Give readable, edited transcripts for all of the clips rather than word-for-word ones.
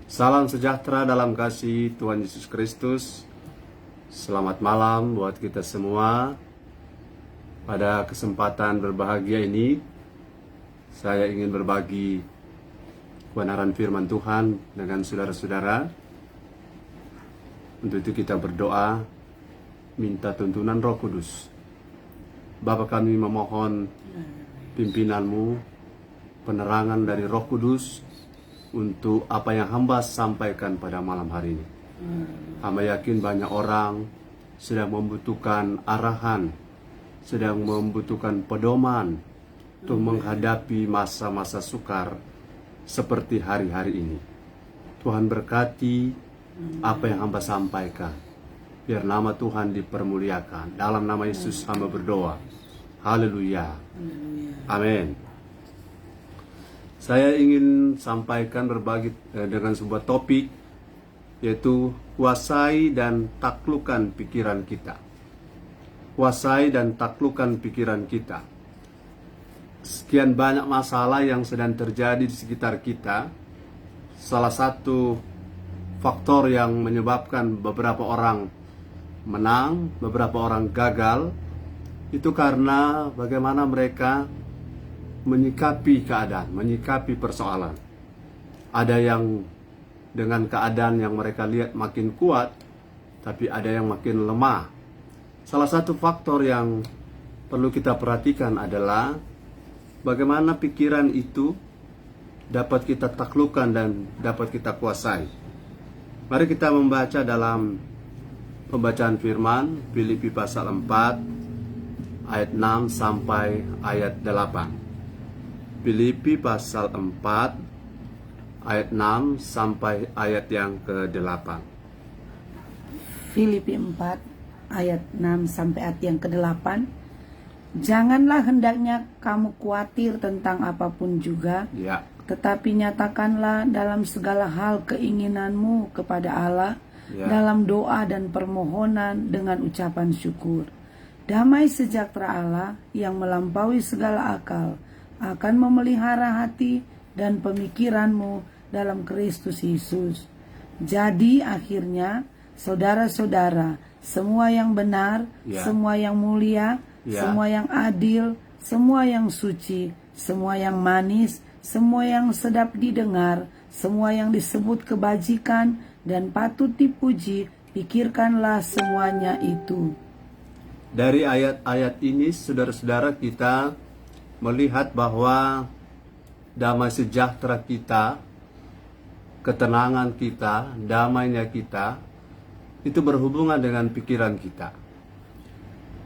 Salam sejahtera dalam kasih Tuhan Yesus Kristus. Selamat malam buat kita semua. Pada kesempatan berbahagia ini, saya ingin berbagi kebenaran firman Tuhan dengan saudara-saudara. Untuk itu kita berdoa, minta tuntunan Roh Kudus. Bapa, kami memohon pimpinanmu, penerangan dari Roh Kudus untuk apa yang hamba sampaikan pada malam hari ini. Hamba yakin banyak orang sedang membutuhkan arahan, sedang membutuhkan pedoman untuk menghadapi masa-masa sukar seperti hari-hari ini. Tuhan berkati apa yang hamba sampaikan. Biar nama Tuhan dipermuliakan. Dalam nama Yesus hamba berdoa. Haleluya. Amin. Saya ingin sampaikan berbagi dengan sebuah topik, yaitu kuasai dan taklukkan pikiran kita. Kuasai dan taklukkan pikiran kita. Sekian banyak masalah yang sedang terjadi di sekitar kita. Salah satu faktor yang menyebabkan beberapa orang menang, beberapa orang gagal, itu karena bagaimana mereka menyikapi keadaan, menyikapi persoalan. Ada yang dengan keadaan yang mereka lihat makin kuat, tapi ada yang makin lemah. Salah satu faktor yang perlu kita perhatikan adalah bagaimana pikiran itu dapat kita taklukkan dan dapat kita kuasai. Mari kita membaca dalam pembacaan firman Filipi pasal 4 ayat 6 sampai ayat 8. Filipi pasal 4 ayat 6 sampai ayat yang ke-8. Filipi 4 ayat 6 sampai ayat yang ke-8. Janganlah hendaknya kamu khawatir tentang apapun juga, tetapi nyatakanlah dalam segala hal keinginanmu kepada Allah, dalam doa dan permohonan dengan ucapan syukur. Damai sejahtera Allah yang melampaui segala akal akan memelihara hati dan pemikiranmu dalam Kristus Yesus. Jadi akhirnya, saudara-saudara, semua yang benar, semua yang mulia, semua yang adil, semua yang suci, semua yang manis, semua yang sedap didengar, semua yang disebut kebajikan dan patut dipuji, pikirkanlah semuanya itu. Dari ayat-ayat ini, saudara-saudara, kita melihat bahwa damai sejahtera kita, ketenangan kita, damainya kita, itu berhubungan dengan pikiran kita.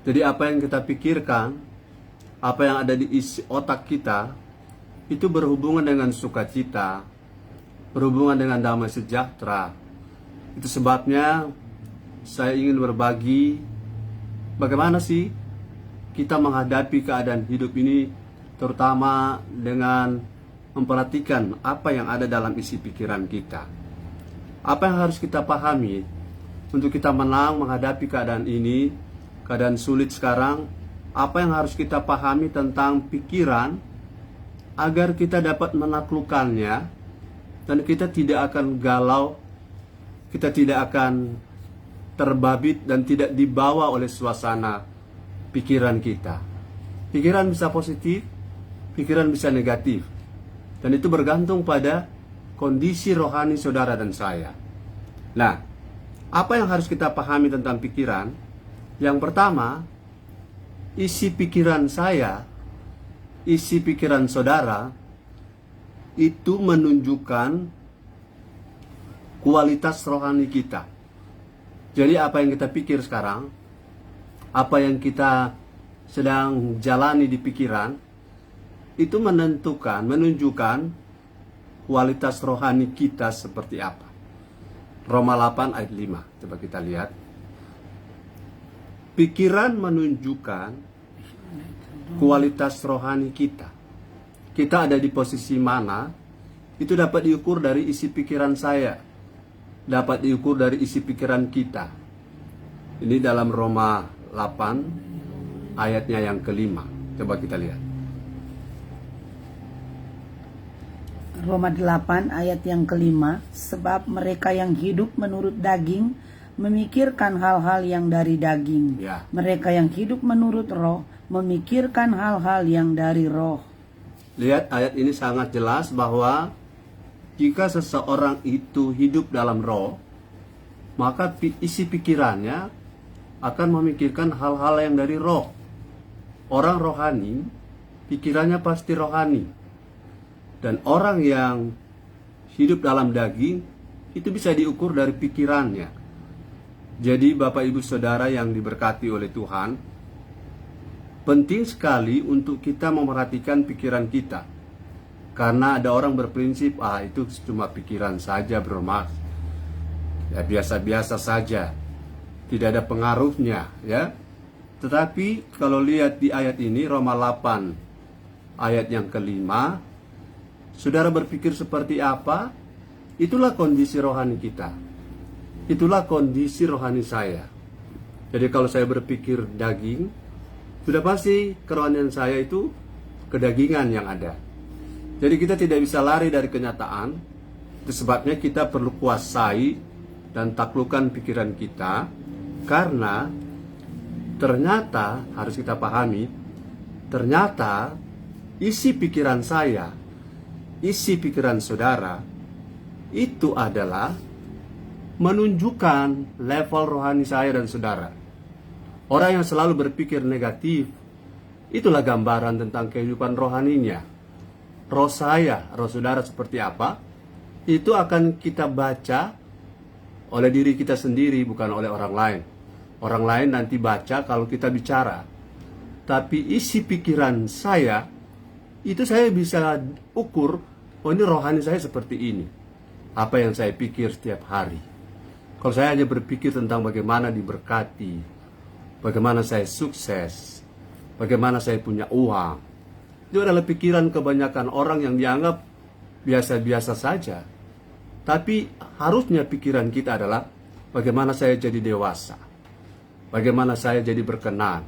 Jadi apa yang kita pikirkan, apa yang ada di isi otak kita, itu berhubungan dengan sukacita, berhubungan dengan damai sejahtera. Itu sebabnya saya ingin berbagi bagaimana sih kita menghadapi keadaan hidup ini, terutama dengan memperhatikan apa yang ada dalam isi pikiran kita. Apa yang harus kita pahami untuk kita menang menghadapi keadaan ini, keadaan sulit sekarang. Apa yang harus kita pahami tentang pikiran agar kita dapat menaklukkannya dan kita tidak akan galau, kita tidak akan terbabit dan tidak dibawa oleh suasana pikiran kita. Pikiran bisa positif, pikiran bisa negatif, dan itu bergantung pada kondisi rohani saudara dan saya. Nah, apa yang harus kita pahami tentang pikiran? Yang pertama, isi pikiran saya, isi pikiran saudara, itu menunjukkan kualitas rohani kita. Jadi apa yang kita pikir sekarang, apa yang kita sedang jalani di pikiran, itu menunjukkan kualitas rohani kita seperti apa. Roma 8 ayat 5, coba kita lihat. Pikiran menunjukkan kualitas rohani kita. Kita ada di posisi mana, itu dapat diukur dari isi pikiran saya, dapat diukur dari isi pikiran kita. Ini dalam Roma 8 ayatnya yang ke-5. Coba kita lihat. Roma 8 ayat yang kelima, sebab mereka yang hidup menurut daging memikirkan hal-hal yang dari daging. Ya. Mereka yang hidup menurut roh memikirkan hal-hal yang dari roh. Lihat, ayat ini sangat jelas bahwa jika seseorang itu hidup dalam roh, maka isi pikirannya akan memikirkan hal-hal yang dari roh. Orang rohani, pikirannya pasti rohani. Dan orang yang hidup dalam daging, itu bisa diukur dari pikirannya. Jadi Bapak Ibu Saudara yang diberkati oleh Tuhan, penting sekali untuk kita memperhatikan pikiran kita. Karena ada orang berprinsip, itu cuma pikiran saja bro mas. Ya biasa-biasa saja. Tidak ada pengaruhnya ya. Tetapi kalau lihat di ayat ini, Roma 8 ayat yang kelima, saudara berpikir seperti apa? Itulah kondisi rohani kita. Itulah kondisi rohani saya. Jadi kalau saya berpikir daging, sudah pasti kerohanian saya itu kedagingan yang ada. Jadi kita tidak bisa lari dari kenyataan. Itu sebabnya kita perlu kuasai dan taklukkan pikiran kita. Karena ternyata harus kita pahami, ternyata isi pikiran saya, isi pikiran saudara, itu adalah menunjukkan level rohani saya dan saudara. Orang yang selalu berpikir negatif, itulah gambaran tentang kehidupan rohaninya. Roh saya, roh saudara seperti apa, itu akan kita baca oleh diri kita sendiri, bukan oleh orang lain. Orang lain nanti baca kalau kita bicara. Tapi isi pikiran saya, itu saya bisa ukur, ini rohani saya seperti ini. Apa yang saya pikir setiap hari. Kalau saya hanya berpikir tentang bagaimana diberkati, bagaimana saya sukses, bagaimana saya punya uang, itu adalah pikiran kebanyakan orang yang dianggap biasa-biasa saja. Tapi harusnya pikiran kita adalah bagaimana saya jadi dewasa, bagaimana saya jadi berkenan,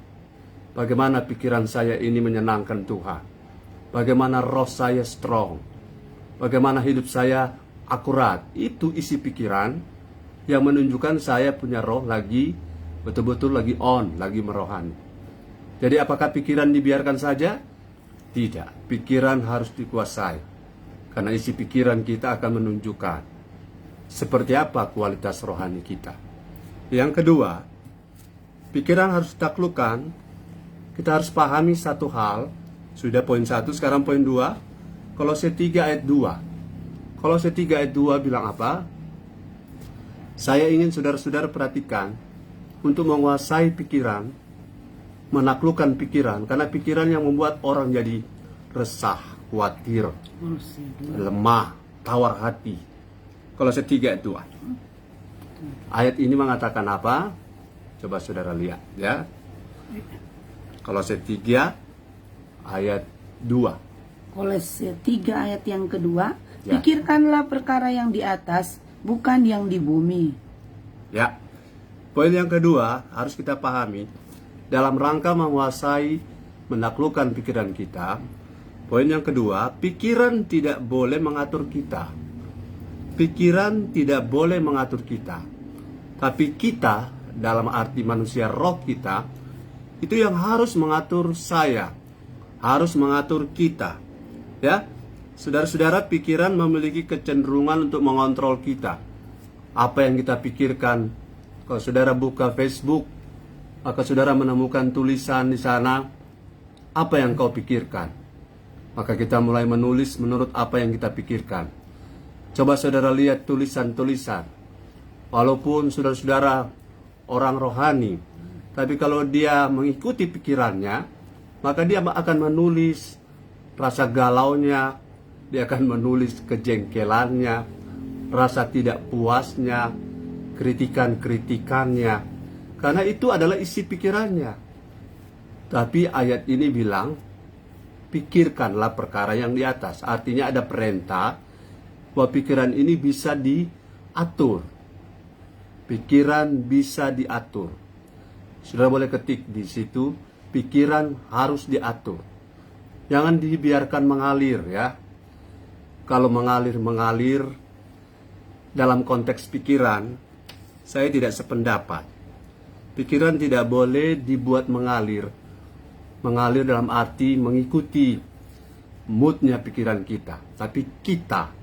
bagaimana pikiran saya ini menyenangkan Tuhan, bagaimana roh saya strong, bagaimana hidup saya akurat. Itu isi pikiran yang menunjukkan saya punya roh lagi, betul-betul lagi on, lagi merohani. Jadi apakah pikiran dibiarkan saja? Tidak, pikiran harus dikuasai. Karena isi pikiran kita akan menunjukkan seperti apa kualitas rohani kita. Yang kedua, pikiran harus ditaklukkan. Kita harus pahami satu hal. Sudah poin 1, sekarang poin 2. Kolose 3 ayat 2. Kolose 3 ayat 2 bilang apa? Saya ingin saudara-saudara perhatikan untuk menguasai pikiran, menaklukkan pikiran, karena pikiran yang membuat orang jadi resah, khawatir, lemah, tawar hati. Kolose 3 ayat 2. Ayat ini mengatakan apa? Coba saudara lihat ya. Kolose 3 ayat 2. Kolose 3 ayat yang kedua, Ya. Pikirkanlah perkara yang di atas, bukan yang di bumi. Ya. Poin yang kedua harus kita pahami dalam rangka menguasai, menaklukkan pikiran kita. Poin yang kedua, pikiran tidak boleh mengatur kita. Pikiran tidak boleh mengatur kita. Tapi kita, dalam arti manusia roh kita, itu yang harus mengatur saya, harus mengatur kita. Ya, saudara-saudara, pikiran memiliki kecenderungan untuk mengontrol kita. Apa yang kita pikirkan. Kalau saudara buka Facebook, maka saudara menemukan tulisan di sana, apa yang kau pikirkan? Maka kita mulai menulis menurut apa yang kita pikirkan. Coba saudara lihat tulisan-tulisan. Walaupun saudara-saudara orang rohani, tapi kalau dia mengikuti pikirannya, maka dia akan menulis rasa galaunya, dia akan menulis kejengkelannya, rasa tidak puasnya, kritikan-kritikannya, karena itu adalah isi pikirannya. Tapi ayat ini bilang, pikirkanlah perkara yang di atas. Artinya ada perintah bahwa pikiran ini bisa diatur. Pikiran bisa diatur. Saudara boleh ketik di situ, pikiran harus diatur. Jangan dibiarkan mengalir ya. kalau mengalir dalam konteks pikiran, saya tidak sependapat. Pikiran tidak boleh dibuat mengalir. Mengalir dalam arti mengikuti moodnya pikiran kita. Tapi kita,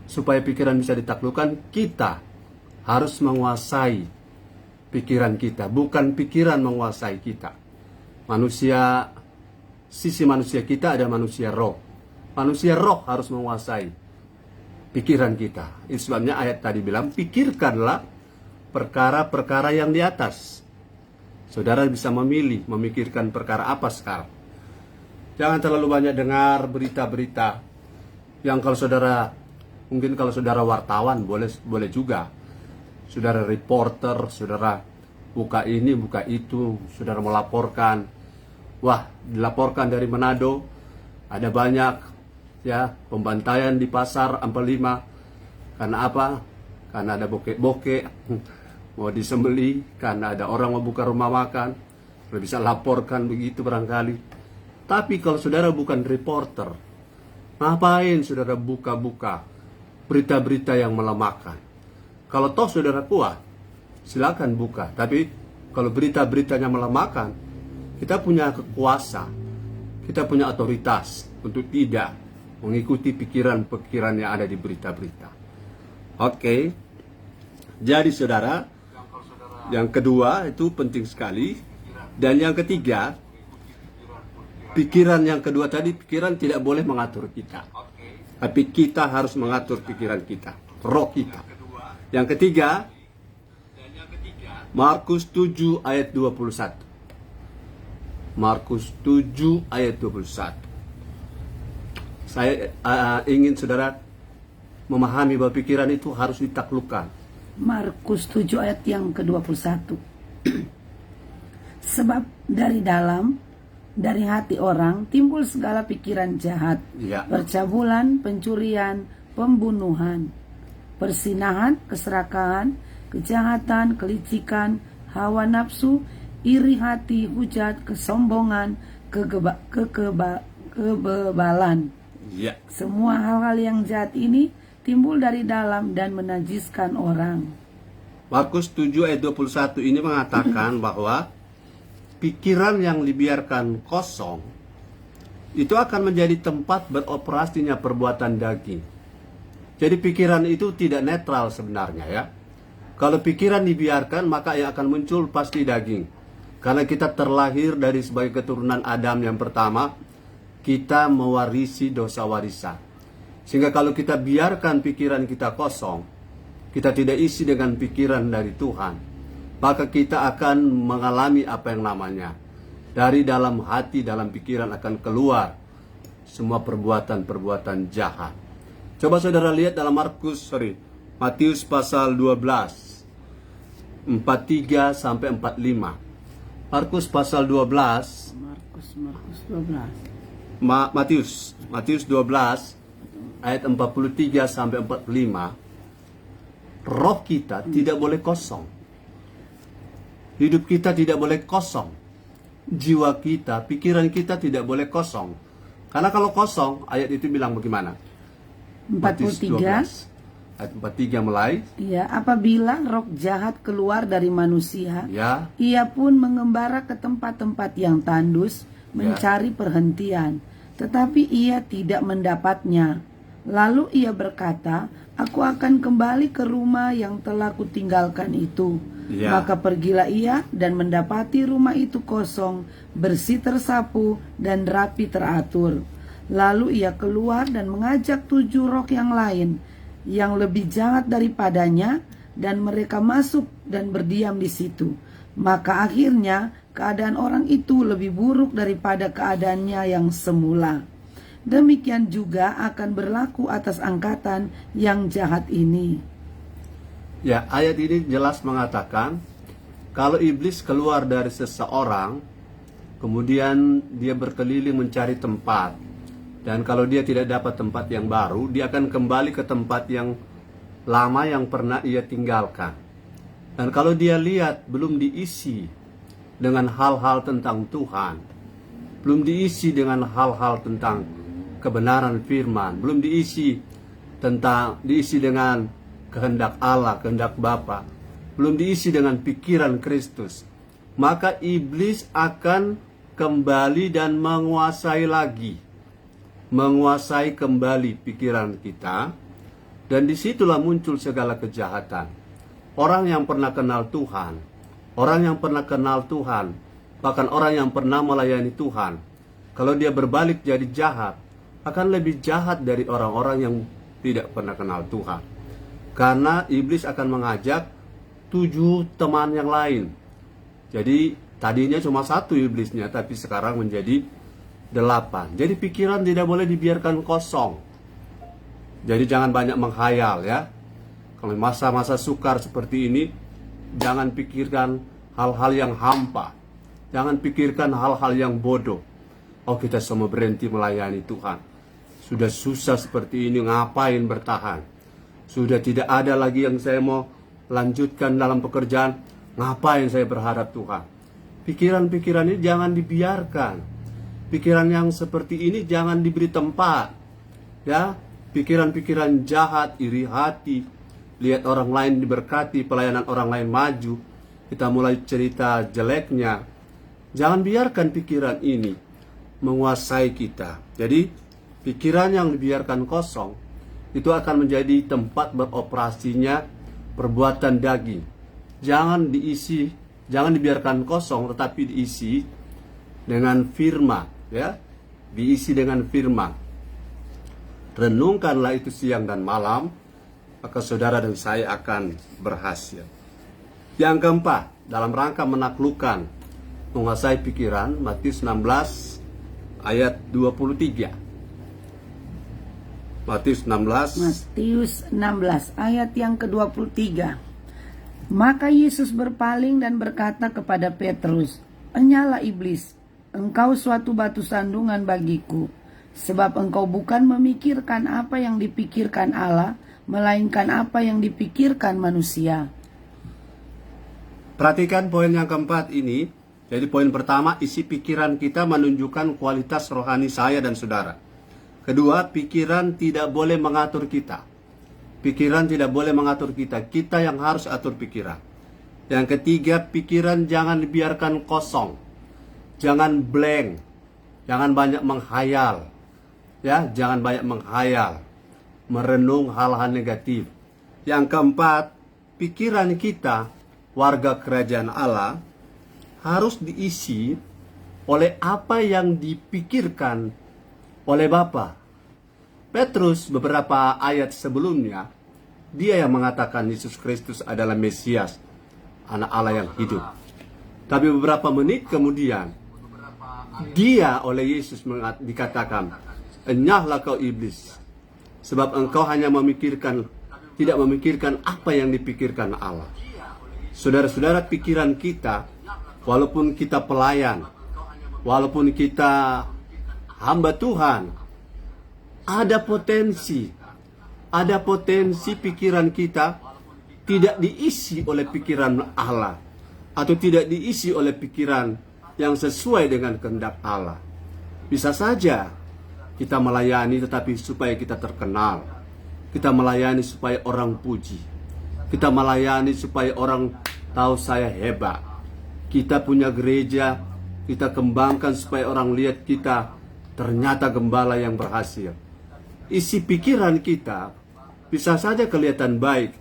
supaya pikiran bisa ditaklukkan, kita harus menguasai pikiran kita. Bukan pikiran menguasai kita. Sisi manusia kita ada manusia roh. Manusia roh harus menguasai pikiran kita. Itu sebabnya ayat tadi bilang, pikirkanlah perkara-perkara yang di atas. Saudara bisa memilih, memikirkan perkara apa sekarang. Jangan terlalu banyak dengar berita-berita yang mungkin kalau saudara wartawan boleh juga. Saudara reporter, saudara buka ini, buka itu, saudara melaporkan. Wah, dilaporkan dari Manado, ada banyak pembantaian di pasar Ampel 5. Karena apa? Karena ada bokek-bokek mau disembeli, karena ada orang mau buka rumah makan. Saudara bisa laporkan begitu barangkali. Tapi kalau saudara bukan reporter, ngapain saudara buka-buka berita-berita yang melemahkan? Kalau toh saudara kuat, silakan buka. Tapi kalau berita-beritanya melemahkan, kita punya kekuasaan, kita punya otoritas untuk tidak mengikuti pikiran-pikiran yang ada di berita-berita. Oke. Jadi saudara, yang kedua itu penting sekali. Dan yang ketiga, pikiran yang kedua tadi, pikiran tidak boleh mengatur kita. Tapi kita harus mengatur pikiran kita, roh kita. Yang ketiga, Markus 7 ayat 21. Markus 7 ayat 21. Saya ingin saudara memahami bahwa pikiran itu harus ditaklukkan. Markus 7 ayat yang ke-21. Sebab dari hati orang timbul segala pikiran jahat, percabulan, pencurian, pembunuhan, persinahan, keserakahan, kejahatan, kelicikan, hawa nafsu, iri hati, hujat, kesombongan, kebebalan. Semua hal-hal yang jahat ini timbul dari dalam dan menajiskan orang. Markus 7 ayat 21 ini mengatakan bahwa pikiran yang dibiarkan kosong itu akan menjadi tempat beroperasinya perbuatan daging. Jadi pikiran itu tidak netral sebenarnya ya. Kalau pikiran dibiarkan, maka yang akan muncul pasti daging. Karena kita terlahir dari sebagai keturunan Adam yang pertama, kita mewarisi dosa warisan. Sehingga kalau kita biarkan pikiran kita kosong, kita tidak isi dengan pikiran dari Tuhan, maka kita akan mengalami apa yang namanya dari dalam hati, dalam pikiran akan keluar semua perbuatan-perbuatan jahat. Coba saudara lihat dalam Matius pasal 12 43 sampai 45. Markus pasal 12. Matius 12 ayat 43 sampai 45. Roh kita tidak boleh kosong. Hidup kita tidak boleh kosong. Jiwa kita, pikiran kita tidak boleh kosong. Karena kalau kosong, ayat itu bilang bagaimana? 43 ayat 43 mulai. Ya, apabila roh jahat keluar dari manusia, ia pun mengembara ke tempat-tempat yang tandus, mencari perhentian, tetapi ia tidak mendapatnya. Lalu ia berkata, aku akan kembali ke rumah yang telah kutinggalkan itu. Maka pergilah ia dan mendapati rumah itu kosong, bersih tersapu, dan rapi teratur. Lalu ia keluar dan mengajak 7 roh yang lain, yang lebih jahat daripadanya, dan mereka masuk dan berdiam di situ. Maka akhirnya keadaan orang itu lebih buruk daripada keadaannya yang semula. Demikian juga akan berlaku atas angkatan yang jahat ini. Ya, ayat ini jelas mengatakan kalau iblis keluar dari seseorang, kemudian dia berkeliling mencari tempat, dan kalau dia tidak dapat tempat yang baru, dia akan kembali ke tempat yang lama yang pernah ia tinggalkan. Dan kalau dia lihat belum diisi dengan hal-hal tentang Tuhan, belum diisi dengan hal-hal tentang kebenaran firman, belum diisi diisi dengan kehendak Allah, kehendak Bapa, belum diisi dengan pikiran Kristus, maka iblis akan kembali dan menguasai kembali pikiran kita, dan disitulah muncul segala kejahatan. Orang yang pernah kenal Tuhan, bahkan orang yang pernah melayani Tuhan, kalau dia berbalik jadi jahat, akan lebih jahat dari orang-orang yang tidak pernah kenal Tuhan. Karena iblis akan mengajak 7 teman yang lain. Jadi tadinya cuma 1 iblisnya, tapi sekarang menjadi 8. Jadi pikiran tidak boleh dibiarkan kosong. Jadi jangan banyak menghayal ya. Kalau masa-masa sukar seperti ini, jangan pikirkan hal-hal yang hampa. Jangan pikirkan hal-hal yang bodoh. Oh, kita semua berhenti melayani Tuhan. Sudah susah seperti ini, ngapain bertahan? Sudah tidak ada lagi yang saya mau lanjutkan dalam pekerjaan, ngapain saya berharap Tuhan? Pikiran-pikiran ini jangan dibiarkan. Pikiran yang seperti ini jangan diberi tempat. Ya, pikiran-pikiran jahat, iri hati, lihat orang lain diberkati, pelayanan orang lain maju, kita mulai cerita jeleknya. Jangan biarkan pikiran ini menguasai kita. Jadi pikiran yang dibiarkan kosong itu akan menjadi tempat beroperasinya perbuatan daging. Jangan dibiarkan kosong, tetapi diisi dengan firman, ya. Diisi dengan firman. Renungkanlah itu siang dan malam, maka saudara dan saya akan berhasil. Yang keempat, dalam rangka menaklukkan, menguasai pikiran, Matius 16 ayat 23. Matius 16 ayat yang ke-23. Maka Yesus berpaling dan berkata kepada Petrus, "Enyalah iblis, engkau suatu batu sandungan bagiku, sebab engkau bukan memikirkan apa yang dipikirkan Allah, melainkan apa yang dipikirkan manusia." Perhatikan poin yang keempat ini. Jadi poin pertama, isi pikiran kita menunjukkan kualitas rohani saya dan saudara. Kedua, pikiran tidak boleh mengatur kita. Pikiran tidak boleh mengatur kita. Kita yang harus atur pikiran. Yang ketiga, pikiran jangan dibiarkan kosong. Jangan blank. Jangan banyak menghayal. Ya, jangan banyak menghayal. Merenung hal-hal negatif. Yang keempat, pikiran kita, warga kerajaan Allah, harus diisi oleh apa yang dipikirkan oleh Bapa. Petrus beberapa ayat sebelumnya, dia yang mengatakan Yesus Kristus adalah Mesias, anak Allah yang hidup. Tapi beberapa menit kemudian, dia oleh Yesus dikatakan, "Enyahlah kau iblis, sebab engkau hanya tidak memikirkan apa yang dipikirkan Allah." Saudara-saudara, pikiran kita, walaupun kita pelayan, walaupun kita hamba Tuhan, ada potensi pikiran kita tidak diisi oleh pikiran Allah, atau tidak diisi oleh pikiran yang sesuai dengan kehendak Allah. Bisa saja kita melayani tetapi supaya kita terkenal, kita melayani supaya orang puji, kita melayani supaya orang tahu saya hebat, kita punya gereja, kita kembangkan supaya orang lihat kita ternyata gembala yang berhasil. Isi pikiran kita bisa saja kelihatan baik,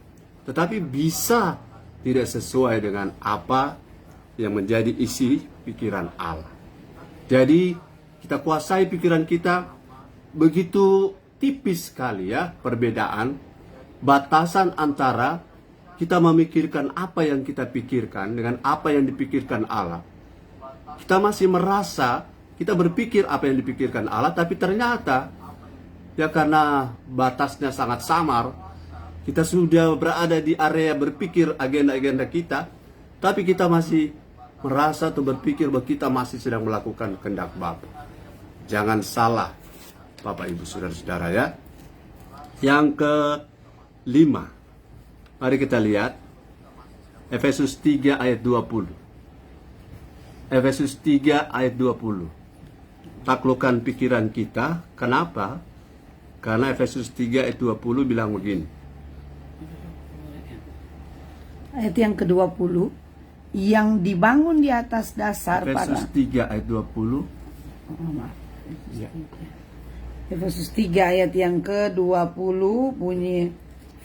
tetapi bisa tidak sesuai dengan apa yang menjadi isi pikiran Allah. Jadi kita kuasai pikiran kita, begitu tipis sekali ya perbedaan, batasan antara kita memikirkan apa yang kita pikirkan dengan apa yang dipikirkan Allah. Kita masih merasa kita berpikir apa yang dipikirkan Allah, tapi ternyata ya karena batasnya sangat samar, kita sudah berada di area berpikir agenda-agenda kita, tapi kita masih merasa atau berpikir bahwa kita masih sedang melakukan kehendak Bapa. Jangan salah, Bapak Ibu Saudara-saudara ya. Yang kelima, mari kita lihat Efesus 3 ayat 20. Efesus 3 ayat 20. Taklukkan pikiran kita. Kenapa? Karena Efesus 3 ayat 20 bilang begini. Ayat yang ke-20, yang dibangun di atas dasar Efesus 3 ayat 20. Ya. Efesus 3 ayat yang ke-20 bunyi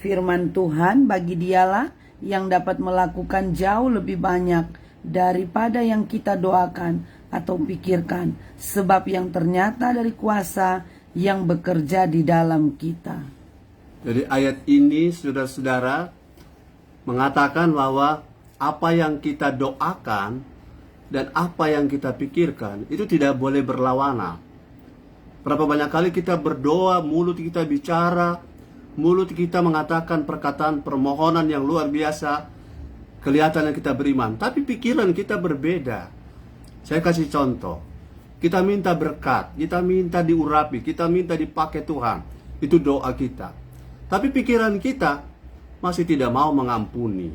firman Tuhan, bagi dialah yang dapat melakukan jauh lebih banyak daripada yang kita doakan atau pikirkan, sebab yang ternyata dari kuasa yang bekerja di dalam kita. Jadi ayat ini saudara-saudara mengatakan bahwa apa yang kita doakan dan apa yang kita pikirkan itu tidak boleh berlawanan. Berapa banyak kali kita berdoa, mulut kita bicara, mulut kita mengatakan perkataan permohonan yang luar biasa, kelihatannya kita beriman, tapi pikiran kita berbeda. Saya kasih contoh. Kita minta berkat, kita minta diurapi, kita minta dipakai Tuhan. Itu doa kita. Tapi pikiran kita masih tidak mau mengampuni,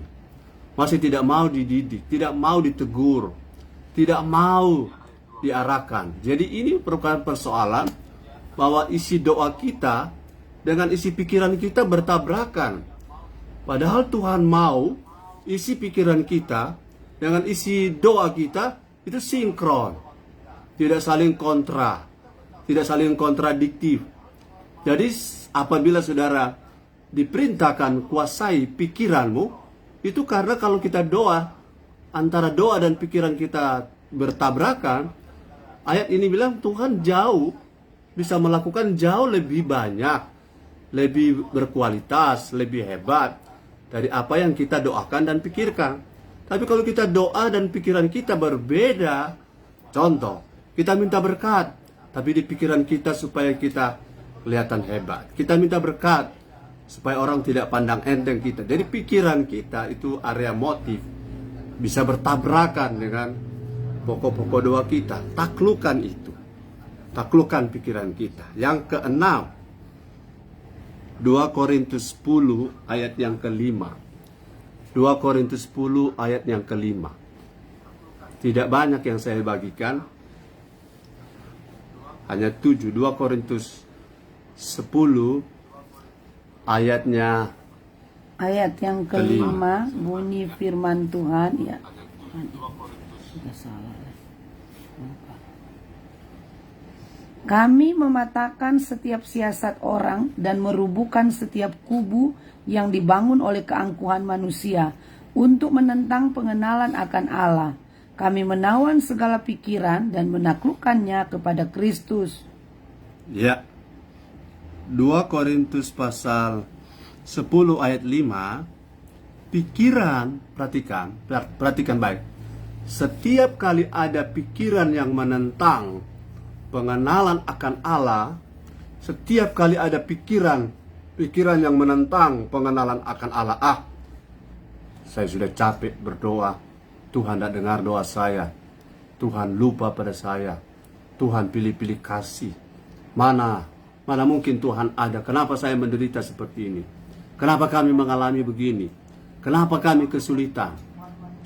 masih tidak mau dididik, tidak mau ditegur, tidak mau diarahkan. Jadi ini merupakan persoalan bahwa isi doa kita dengan isi pikiran kita bertabrakan. Padahal Tuhan mau isi pikiran kita dengan isi doa kita itu sinkron, tidak saling kontra, tidak saling kontradiktif. Jadi apabila saudara diperintahkan kuasai pikiranmu, itu karena kalau kita doa, antara doa dan pikiran kita bertabrakan, ayat ini bilang Tuhan jauh bisa melakukan jauh lebih banyak, lebih berkualitas, lebih hebat dari apa yang kita doakan dan pikirkan. Tapi kalau kita doa dan pikiran kita berbeda, contoh, kita minta berkat, tapi di pikiran kita supaya kita kelihatan hebat. Kita minta berkat supaya orang tidak pandang enteng kita. Jadi pikiran kita itu area motif bisa bertabrakan dengan pokok-pokok doa kita. Taklukkan itu. Taklukkan pikiran kita. Yang keenam, 2 Korintus 10 ayat yang kelima. 2 Korintus 10 ayat yang kelima. Tidak banyak yang saya bagikan, hanya 7. 2 Korintus 10 ayatnya ayat yang kelima bunyi firman Tuhan, ya. Sudah salah. Kami mematahkan setiap siasat orang dan merubuhkan setiap kubu yang dibangun oleh keangkuhan manusia untuk menentang pengenalan akan Allah. Kami menawan segala pikiran dan menaklukkannya kepada Kristus. Ya. 2 Korintus pasal 10 ayat 5, pikiran, perhatikan baik. Setiap kali ada pikiran yang menentang pengenalan akan Allah, setiap kali ada pikiran yang menentang pengenalan akan Allah, saya sudah capek berdoa, Tuhan tidak dengar doa saya, Tuhan lupa pada saya, Tuhan pilih-pilih kasih, mana mungkin Tuhan ada, kenapa saya menderita seperti ini, kenapa kami mengalami begini, kenapa kami kesulitan.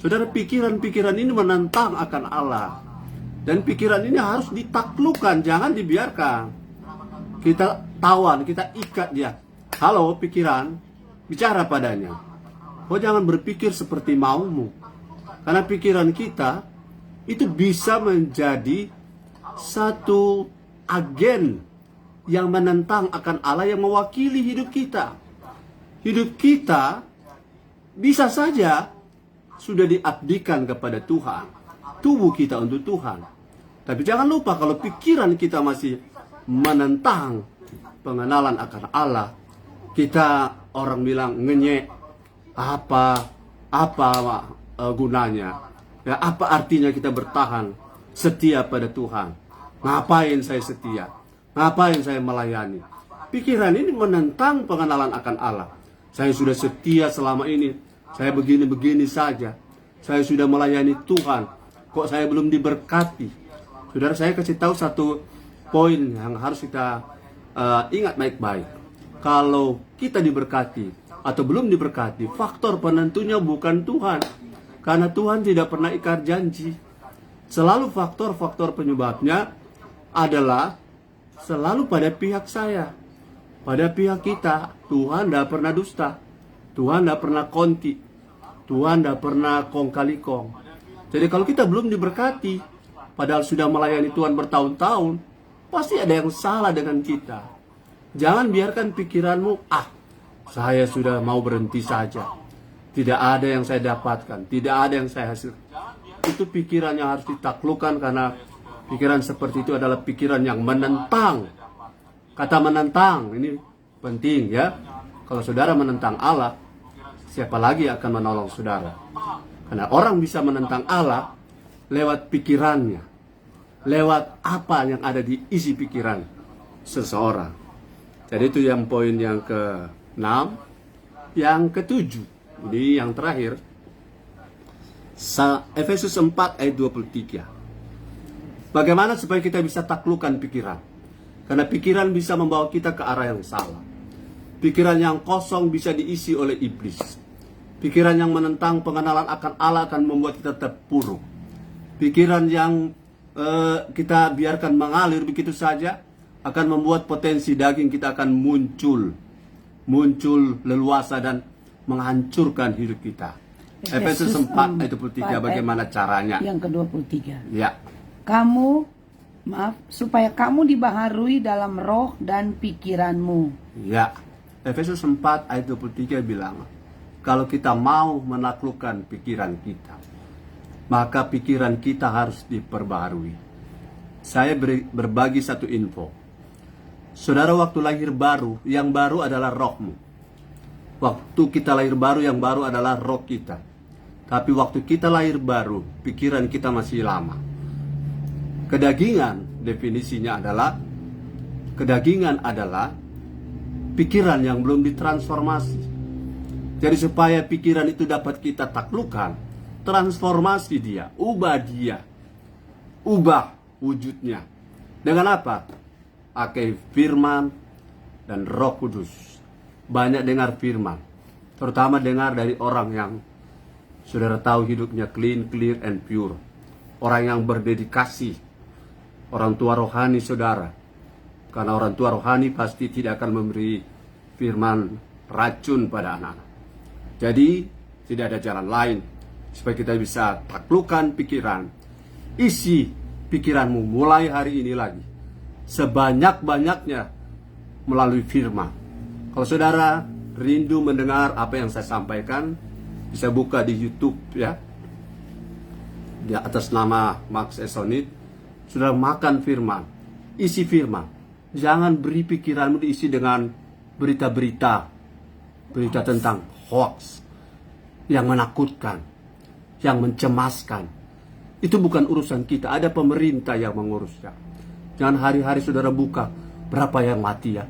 Saudara, pikiran-pikiran ini menentang akan Allah. Dan pikiran ini harus ditaklukkan, jangan dibiarkan. Kita tawan, kita ikat dia. Halo pikiran, bicara padanya. Kau jangan berpikir seperti maumu. Karena pikiran kita itu bisa menjadi satu agen yang menentang akan Allah, yang mewakili hidup kita. Hidup kita bisa saja sudah diabdikan kepada Tuhan. Tubuh kita untuk Tuhan. Tapi jangan lupa kalau pikiran kita masih menentang pengenalan akan Allah, kita orang bilang ngenyek, apa gunanya? Ya, apa artinya kita bertahan setia pada Tuhan? Ngapain saya setia? Ngapain saya melayani? Pikiran ini menentang pengenalan akan Allah. Saya sudah setia selama ini, saya begini-begini saja. Saya sudah melayani Tuhan, kok saya belum diberkati? Saudara, saya kasih tahu satu poin yang harus kita ingat baik-baik. Kalau kita diberkati atau belum diberkati, faktor penentunya bukan Tuhan. Karena Tuhan tidak pernah ingkar janji. Selalu faktor-faktor penyebabnya adalah selalu pada pihak saya. pada pihak kita. Tuhan tidak pernah dusta, Tuhan tidak pernah konti, Tuhan tidak pernah kong kali kong. Jadi kalau kita belum diberkati, padahal sudah melayani Tuhan bertahun-tahun, pasti ada yang salah dengan kita. Jangan biarkan pikiranmu, saya sudah mau berhenti saja, tidak ada yang saya dapatkan, tidak ada yang saya hasilkan. Itu pikiran yang harus ditaklukkan, karena pikiran seperti itu adalah pikiran yang menentang. Kata menentang ini penting ya. Kalau saudara menentang Allah, siapa lagi akan menolong saudara? Karena orang bisa menentang Allah lewat pikirannya, lewat apa yang ada di isi pikiran seseorang. Jadi itu yang poin yang ke-6. Yang ke-7, ini yang terakhir, Efesus 4 ayat 23. Bagaimana supaya kita bisa taklukkan pikiran? Karena pikiran bisa membawa kita ke arah yang salah. Pikiran yang kosong bisa diisi oleh iblis. Pikiran yang menentang pengenalan akan Allah akan membuat kita terpuruk. Pikiran yang kita biarkan mengalir begitu saja akan membuat potensi daging kita akan muncul leluasa dan menghancurkan hidup kita. Efesus 4 ayat 23, bagaimana caranya? Yang ke-23. Ya. Supaya kamu dibaharui dalam roh dan pikiranmu. Ya. Efesus 4 ayat 23 bilang, kalau kita mau menaklukkan pikiran kita, maka pikiran kita harus diperbaharui. Saya berbagi satu info. Saudara, waktu lahir baru, yang baru adalah rohmu. Waktu kita lahir baru, yang baru adalah roh kita. Tapi waktu kita lahir baru, pikiran kita masih lama. Kedagingan, definisinya adalah, kedagingan adalah pikiran yang belum ditransformasi. Jadi supaya pikiran itu dapat kita taklukkan, transformasi dia, ubah wujudnya. Dengan apa? Pakai firman dan Roh Kudus. Banyak dengar firman, terutama dengar dari orang yang saudara tahu hidupnya clean, clear, and pure. Orang yang berdedikasi, orang tua rohani saudara. Karena orang tua rohani pasti tidak akan memberi firman racun pada anak-anak. Jadi tidak ada jalan lain supaya kita bisa taklukkan pikiran. Isi pikiranmu mulai hari ini lagi sebanyak-banyaknya melalui firman. Kalau saudara rindu mendengar apa yang saya sampaikan, bisa buka di YouTube ya, di atas nama Max Esonit. Saudara makan firman, isi firman. Jangan beri pikiranmu diisi dengan berita tentang hoax yang menakutkan, yang mencemaskan. Itu bukan urusan kita, ada pemerintah yang mengurusnya. Jangan hari-hari saudara buka berapa yang mati ya,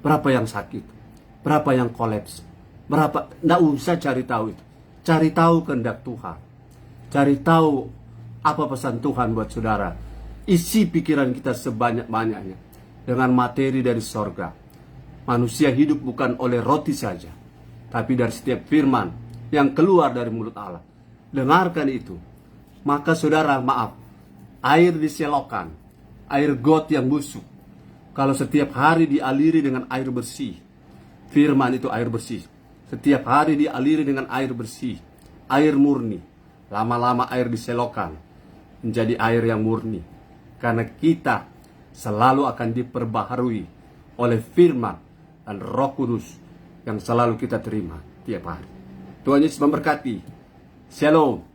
berapa yang sakit, berapa yang kolaps, berapa. Nggak usah cari tahu itu. Cari tahu kehendak Tuhan, cari tahu apa pesan Tuhan buat saudara. Isi pikiran kita sebanyak-banyaknya dengan materi dari sorga. Manusia hidup bukan oleh roti saja, tapi dari setiap firman yang keluar dari mulut Allah. Dengarkan itu. Maka saudara, air diselokan, air got yang busuk, kalau setiap hari dialiri dengan air bersih, firman itu air bersih. Setiap hari dialiri dengan air bersih, air murni. Lama-lama air diselokan menjadi air yang murni. Karena kita selalu akan diperbaharui oleh firman dan Roh Kudus yang selalu kita terima tiap hari. Tuhan Yesus memberkati. Shalom.